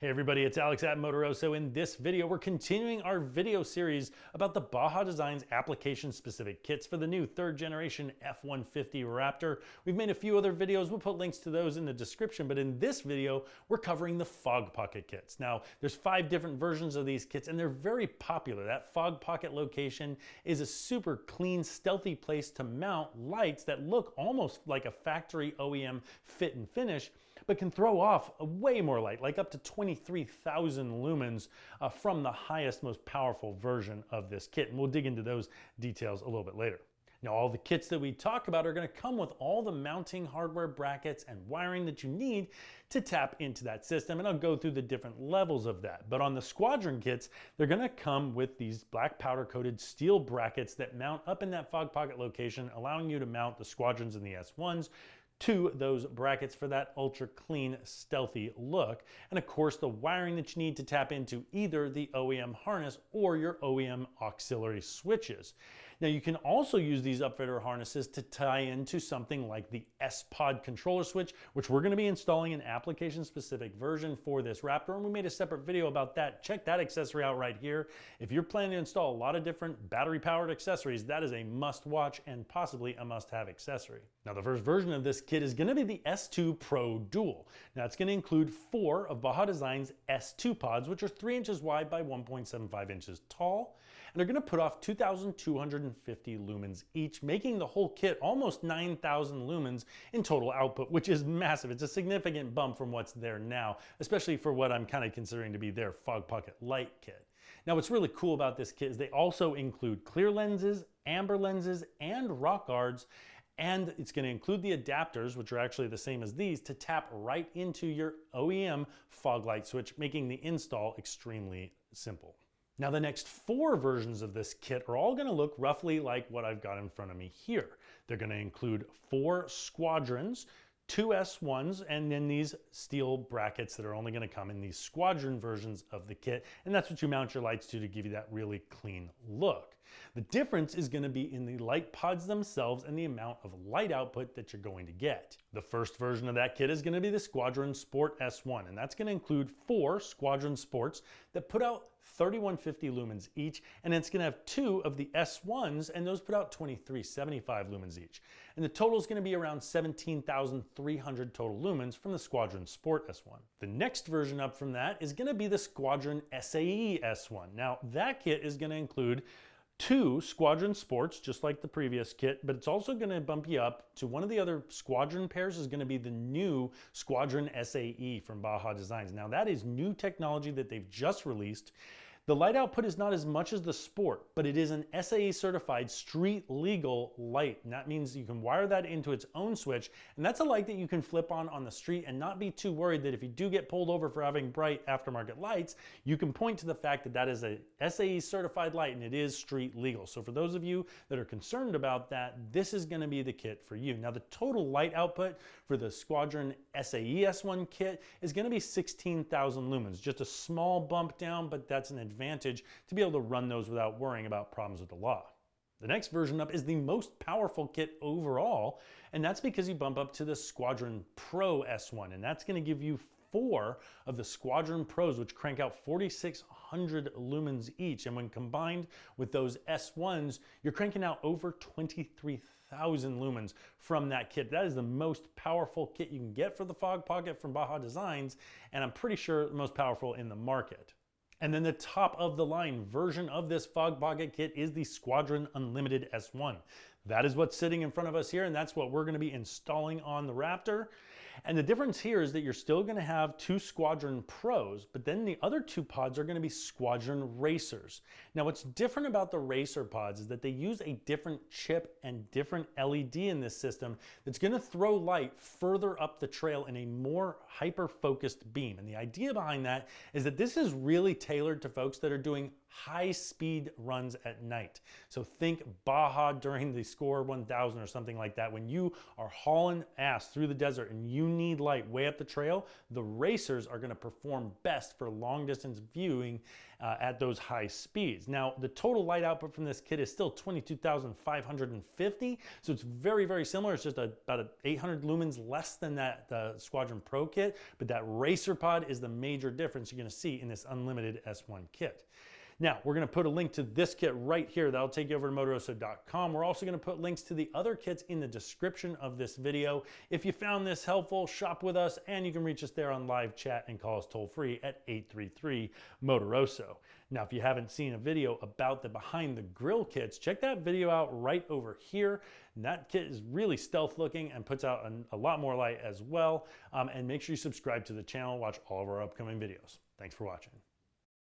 Hey everybody, it's Alex at Motoroso. In this video, we're continuing our video series about the Baja Designs application-specific kits for the new third generation F-150 Raptor. We've made a few other videos. We'll put links to those in the description, but in this video, we're covering the Fog Pocket kits. Now, there's 5 different versions of these kits, and they're very popular. That Fog Pocket location is a super clean, stealthy place to mount lights that look almost like a factory OEM fit and finish, but can throw off way more light, like up to 23,000 lumens from the highest, most powerful version of this kit. And we'll dig into those details a little bit later. Now, all the kits that we talk about are going to come with all the mounting hardware brackets and wiring that you need to tap into that system, and I'll go through the different levels of that. But on the Squadron kits, they're going to come with these black powder coated steel brackets that mount up in that Fog Pocket location, allowing you to mount the Squadrons and the S1s to those brackets for that ultra clean, stealthy look. And of course, the wiring that you need to tap into either the OEM harness or your OEM auxiliary switches. Now, you can also use these upfitter harnesses to tie into something like the S-Pod controller switch, which we're going to be installing an application-specific version for this Raptor, and we made a separate video about that. Check that accessory out right here. If you're planning to install a lot of different battery-powered accessories, that is a must-watch and possibly a must-have accessory. Now, the first version of this kit is going to be the S2 Pro Dual. Now, it's going to include 4 of Baja Designs S2 pods, which are 3 inches wide by 1.75 inches tall, and are going to put off 2,250 lumens each, making the whole kit almost 9,000 lumens in total output, which is massive. It's a significant bump from what's there now, especially for what I'm kind of considering to be their Fog Pocket Light kit. Now, what's really cool about this kit is they also include clear lenses, amber lenses, and rock guards. And it's going to include the adapters, which are actually the same as these, to tap right into your OEM fog light switch, making the install extremely simple. Now, the next 4 versions of this kit are all going to look roughly like what I've got in front of me here. They're going to include 4 Squadrons, 2 S1s, and then these steel brackets that are only going to come in these Squadron versions of the kit. And that's what you mount your lights to give you that really clean look. The difference is going to be in the light pods themselves and the amount of light output that you're going to get. The first version of that kit is going to be the Squadron Sport S1, and that's going to include 4 Squadron Sports that put out 3150 lumens each, and it's going to have 2 of the S1s, and those put out 2375 lumens each. And the total is going to be around 17,300 total lumens from the Squadron Sport S1. The next version up from that is going to be the Squadron SAE S1. Now, that kit is going to include 2 Squadron Sports, just like the previous kit, but it's also going to bump you up to one of the other Squadron pairs is going to be the new Squadron SAE from Baja Designs. Now, that is new technology that they've just released. The light output is not as much as the Sport, but it is an SAE certified street legal light. And that means you can wire that into its own switch. And that's a light that you can flip on the street and not be too worried that if you do get pulled over for having bright aftermarket lights, you can point to the fact that that is a SAE certified light and it is street legal. So for those of you that are concerned about that, this is going to be the kit for you. Now, the total light output for the Squadron SAE S1 kit is going to be 16,000 lumens. Just a small bump down, but that's an advantage to be able to run those without worrying about problems with the law. The next version up is the most powerful kit overall, and that's because you bump up to the Squadron Pro S1, and that's going to give you 4 of the Squadron Pros, which crank out 4,600 lumens each. And when combined with those S1s, you're cranking out over 23,000 lumens from that kit. That is the most powerful kit you can get for the Fog Pocket from Baja Designs, and I'm pretty sure the most powerful in the market. And then the top of the line version of this Fog Pocket kit is the Squadron Unlimited S1. That is what's sitting in front of us here, and that's what we're going to be installing on the Raptor. And the difference here is that you're still going to have 2 Squadron Pros, but then the other 2 pods are going to be Squadron Racers. Now, what's different about the Racer pods is that they use a different chip and different LED in this system that's going to throw light further up the trail in a more hyper-focused beam. And the idea behind that is that this is really tailored to folks that are doing high-speed runs at night. So think Baja during the Score 1000 or something like that. When you are hauling ass through the desert and you need light way up the trail, the racers are going to perform best for long-distance viewing at those high speeds. Now, the total light output from this kit is still 22,550, so it's very, very similar. It's just about 800 lumens less than the Squadron Pro kit, but that racer pod is the major difference you're going to see in this Unlimited S1 kit. Now, we're going to put a link to this kit right here. That'll take you over to Motoroso.com. We're also going to put links to the other kits in the description of this video. If you found this helpful, shop with us, and you can reach us there on live chat and call us toll-free at 833-MOTOROSO. Now, if you haven't seen a video about the behind the grill kits, check that video out right over here. And that kit is really stealth looking and puts out a lot more light as well. And make sure you subscribe to the channel, watch all of our upcoming videos. Thanks for watching.